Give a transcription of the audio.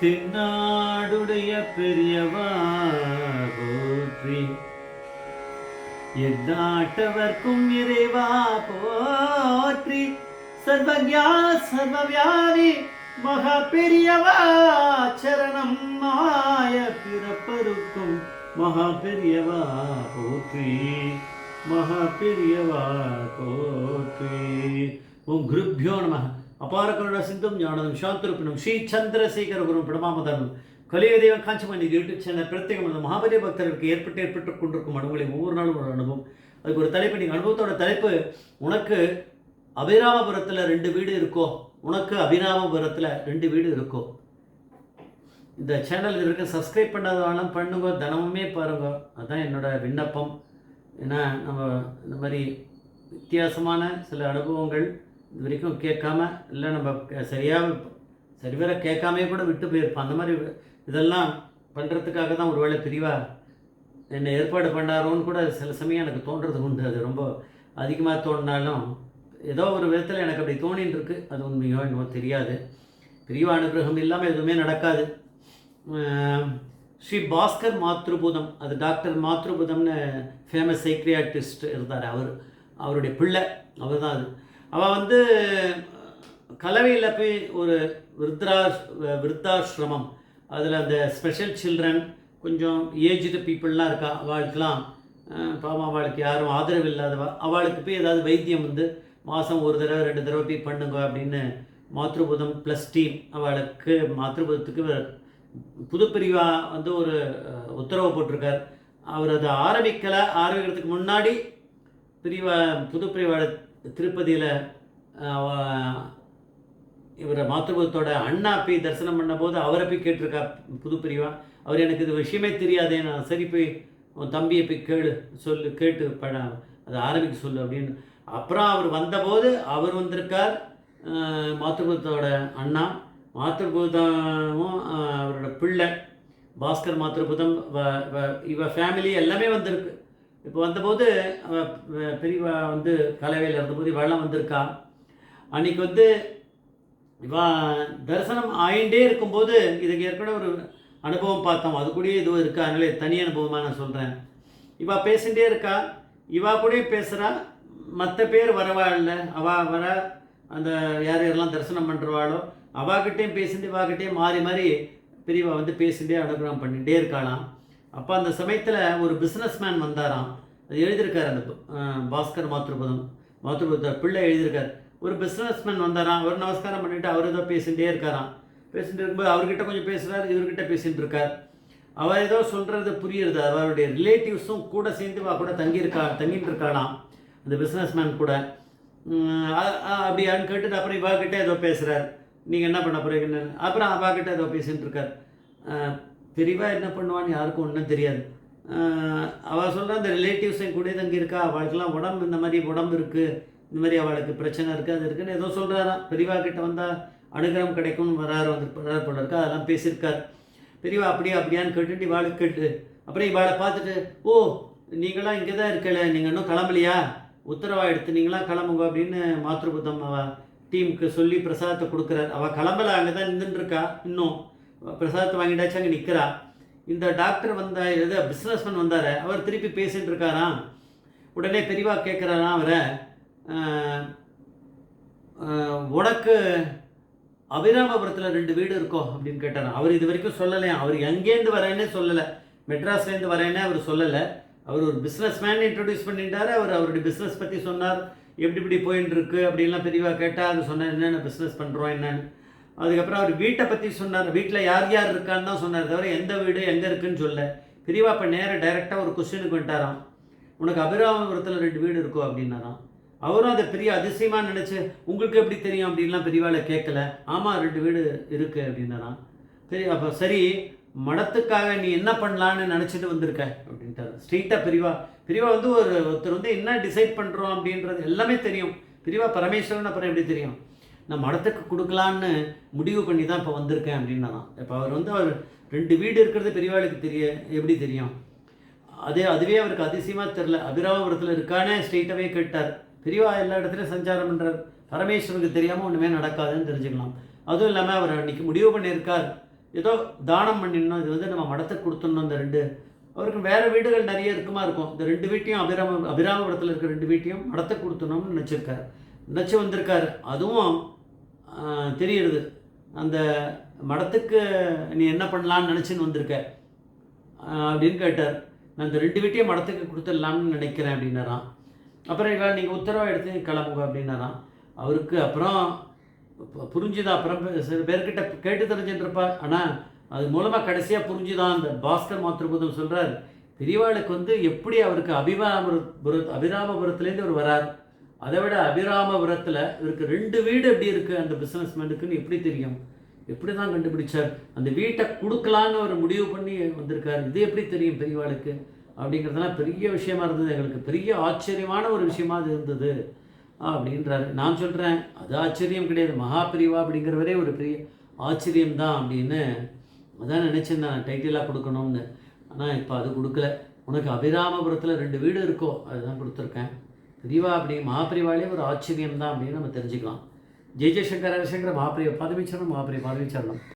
தென்னாடுடைய பெரியவா போற்றி, எந்நாட்டவர்க்கும் இறைவா போற்றி, சர்வஜா சர்வவியாபி மகா பெரியவா சரணம், மாய பிறப்பருக்கும் மகா பெரியவா போற்றி, மகா பெரியவா போற்றி. ஓம் குருப்யோ நம. அபார கருணா சிந்தும் ஞானதம் சாந்தரூபிணம் ஸ்ரீ சந்திரசேகர குரு பிரணமாமதானம் கலியுக தெய்வம் காஞ்சிமணி யூடியூப் சேனல் பிரத்யேகம் மகாபலிய பக்தர்களுக்கு ஏற்பட்டு கொண்டிருக்கும் அனுபவங்களை ஒவ்வொரு நாளும் ஒரு அனுபவம். அதுக்கு ஒரு தலைப்பு, நீங்கள் அனுபவத்தோட தலைப்பு, உனக்கு அபிராமபுரத்தில் 2 வீடு இருக்கோ, உனக்கு அபிராமபுரத்தில் 2 வீடு இருக்கோ. இந்த சேனல் இருக்க சப்ஸ்கிரைப் பண்ணாதவெல்லாம் பண்ணுங்க, தினமுமே பாருங்க. அதுதான் என்னோட விண்ணப்பம். ஏன்னா நம்ம இந்த மாதிரி வித்தியாசமான சில அனுபவங்கள் இது வரைக்கும் கேட்காம, இல்லை நம்ம சரிவர கேட்காமே கூட விட்டு போயிருப்போம். அந்த மாதிரி இதெல்லாம் பண்ணுறதுக்காக தான் ஒரு வேளை பிரிவாக என்னை ஏற்பாடு பண்ணாரோன்னு கூட சில சமயம் எனக்கு தோன்றது உண்டு. அது ரொம்ப அதிகமாக தோணினாலும் ஏதோ ஒரு விதத்தில் எனக்கு அப்படி தோணின்னு இருக்குது. அது உண்மையோ என்னவோ தெரியாது. பிரிவா அனுகிரகம் இல்லாமல் எதுவுமே நடக்காது. ஸ்ரீ பாஸ்கர் மாத்ருபூதம், அது டாக்டர் மாத்ருபூதம்னு ஃபேமஸ் சைக்ரியாட்டிஸ்ட் இருந்தார். அவருடைய பிள்ளை அவர் தான். அது அவள் கலவையில் போய் ஒரு விருத்தாசிரமம், அதில் அந்த ஸ்பெஷல் சில்ட்ரன், கொஞ்சம் ஏஜ்டு பீப்புளெலாம் இருக்கா, அவளுக்கெலாம் பாவம், அவளுக்கு யாரும் ஆதரவு இல்லாதவா, அவளுக்கு போய் ஏதாவது வைத்தியம் மாதம் 1 தடவை 2 தடவை போய் பண்ணுங்க அப்படின்னு மாத்ருபூதம் ப்ளஸ் டீம் அவளுக்கு மாத்ருபூதத்துக்கு புதுப்பிரிவா ஒரு உத்தரவு போட்டிருக்கார். அவர் அதை ஆரம்பிக்கிறதுக்கு முன்னாடி புதுப்பிரிவாட திருப்பதியில் இவரை மாத்ருபூதத்தோட அண்ணா போய் தரிசனம் பண்ண போது அவரை போய் கேட்டிருக்கா புதுப்பிரிவா. அவர் எனக்கு இது விஷயமே தெரியாதே, நான் சரி போய் உன் தம்பியை போய் கேட்டு அதை ஆரம்பிக்க சொல்லு அப்படின்னு. அப்புறம் அவர் வந்தபோது அவர் வந்திருக்கார், மாத்ருபூதத்தோட அண்ணா. மாத்ருபூதமும் அவரோட பிள்ளை பாஸ்கர் மாத்ருபூதம், இவ ஃபேமிலி எல்லாமே வந்திருக்கு. இப்போ வந்தபோது பெரியவா கலவையில் இருந்தபோது இவெல்லாம் வந்திருக்கா. அன்றைக்கி இவா தரிசனம் ஆயிண்டே இருக்கும்போது, இதுக்கு ஏற்கனவே ஒரு அனுபவம் பார்த்தோம், அது கூடயே இதுவும் இருக்கா, அதனால தனி அனுபவமாக நான் சொல்கிறேன். இவா பேசிகிட்டே இருக்கா, இவா கூட பேசுகிறா, மற்ற பேர் வரவாள், அவள் வர அந்த யாரெல்லாம் தரிசனம் பண்ணுறவாளோ அவாகிட்டையும் பேசிட்டு இவாகிட்டையும் மாறி மாறி பெரியவா பேசிகிட்டே அனுகிரகம் பண்ணிகிட்டே இருக்காளாம். அப்போ அந்த சமயத்தில் ஒரு பிஸ்னஸ் மேன் வந்தாராம். அது எழுதியிருக்கார், அந்த பாஸ்கர் மாத்ருபூத பிள்ளை எழுதியிருக்கார். ஒரு பிஸ்னஸ் மேன் வந்தாராம். அவர் நமஸ்காரம் பண்ணிவிட்டு அவர் ஏதோ பேசிகிட்டே இருக்காராம். பேசிகிட்டு இருக்கும்போது அவர்கிட்ட கொஞ்சம் பேசுகிறார், இவர்கிட்ட பேசிகிட்டு இருக்கார். அவர் ஏதோ சொல்கிறது புரியுறது. அவருடைய ரிலேட்டிவ்ஸும் கூட சேர்ந்து கூட தங்கிட்டு இருக்காளாம் அந்த பிஸ்னஸ் மேன் கூட. அப்படியான்னு கேட்டுட்டு அப்புறம் இவாகிட்ட ஏதோ பேசுகிறார், நீங்கள் என்ன பண்ண போகிறீங்கன்னு. அப்புறம் அவாகிட்ட ஏதோ பேசிகிட்டு இருக்கார். பெரியவா என்ன பண்ணுவான்னு யாருக்கும் ஒன்றும் தெரியாது. அவள் சொல்கிறா, அந்த ரிலேட்டிவ்ஸையும் கூட தங்கியிருக்கா, அவளுக்கெல்லாம் இந்த மாதிரி உடம்பு இருக்குது, இந்த மாதிரி அவளுக்கு பிரச்சனை இருக்குது, அது இருக்குன்னு ஏதோ சொல்கிறாராம். பெரியவா கிட்ட வந்தால் அனுகிரகம் கிடைக்கும்னு வராரு போல இருக்கா, அதெல்லாம் பேசியிருக்கார். பெரியவா அப்படியான்னு கேட்டுட்டு இவாளுக்கு கேட்டு அப்புறம் இவாளை பார்த்துட்டு, ஓ நீங்களாம் இங்கே தான் இருக்கல, நீங்கள் இன்னும் கிளம்பலையா, உத்தரவாக எடுத்து நீங்களாம் கிளம்புங்க அப்படின்னு மாத்ருபூதம் அவள் டீமுக்கு சொல்லி பிரசாதத்தை கொடுக்குறார். அவள் கிளம்பலை, அங்கே தான் நின்றுருக்கா. இன்னும் பிரசாதத்தை வாங்கிட்டாச்சு அங்கே நிற்கிறா. இந்த டாக்டர் ஏதோ பிஸ்னஸ்மேன் வந்தார், அவர் திருப்பி பேசிகிட்டு இருக்காராம். உடனே பெரியவா கேட்குறாராம் அவரை, உனக்கு அபிராமபுரத்தில் 2 வீடு இருக்கோ அப்படின்னு கேட்டாராம். அவர் இது வரைக்கும் சொல்லலையா, அவர் எங்கேருந்து வரேன்னே சொல்லலை, மெட்ராஸ்லேருந்து வரேன்னே அவர் சொல்லலை. அவர் ஒரு பிஸ்னஸ் மேன் இன்ட்ரடியூஸ் பண்ணிட்டார். அவருடைய பிஸ்னஸ் பற்றி சொன்னார், எப்படி போயின்னு இருக்கு அப்படின்லாம் பெரியவா கேட்டால் அது சொன்னார், என்னென்ன பிஸ்னஸ் பண்ணுறோம் என்னன்னு. அதுக்கப்புறம் அவர் வீட்டை பற்றி சொன்னார், வீட்டில் யார் இருக்கான்னு தான் சொன்னார், தவிர எந்த வீடு எங்கே இருக்குதுன்னு சொல்ல. பெரியவா இப்போ டைரெக்டாக ஒரு கொஸ்டினுக்கு வந்துட்டாராம், உனக்கு அபிராமபுரத்தில் 2 வீடு இருக்கோ அப்படின்னாராம். அவரும் அதை பெரிய அதிசயமாக நினச்சி, உங்களுக்கு எப்படி தெரியும் அப்படின்லாம் பெரியவாளை கேட்கல. ஆமாம் 2 வீடு இருக்குது அப்படின்னாராம். அப்போ சரி, மடத்துக்காக நீ என்ன பண்ணலான்னு நினச்சிட்டு வந்திருக்க அப்படின்ட்டார் ஸ்ட்ரீட்டாக. பெரியவா ஒருத்தர் என்ன டிசைட் பண்ணுறோம் அப்படின்றது எல்லாமே தெரியும். பெரியவா பரமேஸ்வரன் அப்புறம் எப்படி தெரியும், நான் மடத்துக்கு கொடுக்கலான்னு முடிவு பண்ணி தான் இப்போ வந்திருக்கேன் அப்படின்னாராம். இப்போ அவர் 2 வீடு இருக்கிறது பெரியவாளுக்கு எப்படி தெரியும். அதுவே அவருக்கு அதிசயமாக தெரில. அபிராமபுரத்தில் இருக்கானே ஸ்ட்ரெயிட்டாகவே கேட்டார். பெரியவா எல்லா இடத்துலையும் சஞ்சாரம் பண்ணுறார், பரமேஸ்வரனுக்கு தெரியாமல் ஒன்றுமே நடக்காதுன்னு தெரிஞ்சுக்கலாம். அதுவும் இல்லாமல் அவர் அன்றைக்கி முடிவு பண்ணியிருக்கார், ஏதோ தானம் பண்ணிடணும், இது வந்து நம்ம மடத்துக்கு கொடுத்துடணும். இந்த 2 அவருக்கு வேறு வீடுகள் நிறைய இருக்குமா இருக்கும். இந்த 2 வீட்டையும் அபிராமபுரத்தில் இருக்கிற 2 வீட்டையும் மடத்துக்கு கொடுத்துடணும்னு நினச்சிருக்காரு. நினச்சி வந்திருக்காரு. அதுவும் தெரியுது. அந்த மடத்துக்கு நீ என்ன பண்ணலான்னு நினச்சின்னு வந்திருக்க அப்படின்னு கேட்டார். நான் இந்த 2 வீட்டையும் மடத்துக்கு கொடுத்துடலாம்னு நினைக்கிறேன் அப்படின்னாராம். அப்புறம் இவ நீங்கள் உத்தரவாக எடுத்து கிளம்புங்க அப்படின்னாராம். அவருக்கு அப்புறம் புரிஞ்சுதா. அப்புறம் சில பேர்கிட்ட கேட்டு தெரிஞ்சுட்டுருப்பார். ஆனால் அது மூலமாக கடைசியாக புரிஞ்சுதான். அந்த பாஸ்கர் மாத்ருபூதம் சொல்கிறார், பெரியவாளுக்கு வந்து எப்படி அவருக்கு அபிராமபுரத்துலேருந்து அவர் வரார். அதை விட அபிராமபுரத்தில் இவருக்கு 2 வீடு எப்படி இருக்குது அந்த பிஸ்னஸ்மேனுக்குன்னு எப்படி தெரியும், எப்படி தான் கண்டுபிடிச்சார். அந்த வீட்டை கொடுக்கலான்னு ஒரு முடிவு பண்ணி வந்திருக்கார். இது எப்படி தெரியும் பெரியவாளுக்கு அப்படிங்கிறதுலாம் பெரிய விஷயமா இருந்தது. எங்களுக்கு பெரிய ஆச்சரியமான ஒரு விஷயமா அது இருந்தது அப்படின்றாரு. நான் சொல்கிறேன், அது ஆச்சரியம் கிடையாது, மகா பிரிவா அப்படிங்கிறவரே ஒரு பெரிய ஆச்சரியம்தான் அப்படின்னு அதான் நினச்சேன் நான் டைட்டிலாக கொடுக்கணும்னு. ஆனால் இப்போ அது கொடுக்கல. உனக்கு அபிராமபுரத்தில் 2 வீடு இருக்கோ அதுதான் கொடுத்துருக்கேன். பிரிவா அப்படி மகாபிரிவாலே ஒரு ஆச்சரியம் தான் அப்படின்னு நம்ம தெரிஞ்சுக்கலாம். ஜெய் ஜெய்சங்கர ஹரிசங்கர மகாபிரிவ பாதவிச்சரணம், மகாபிரிவ பாதவிச்சரணம்.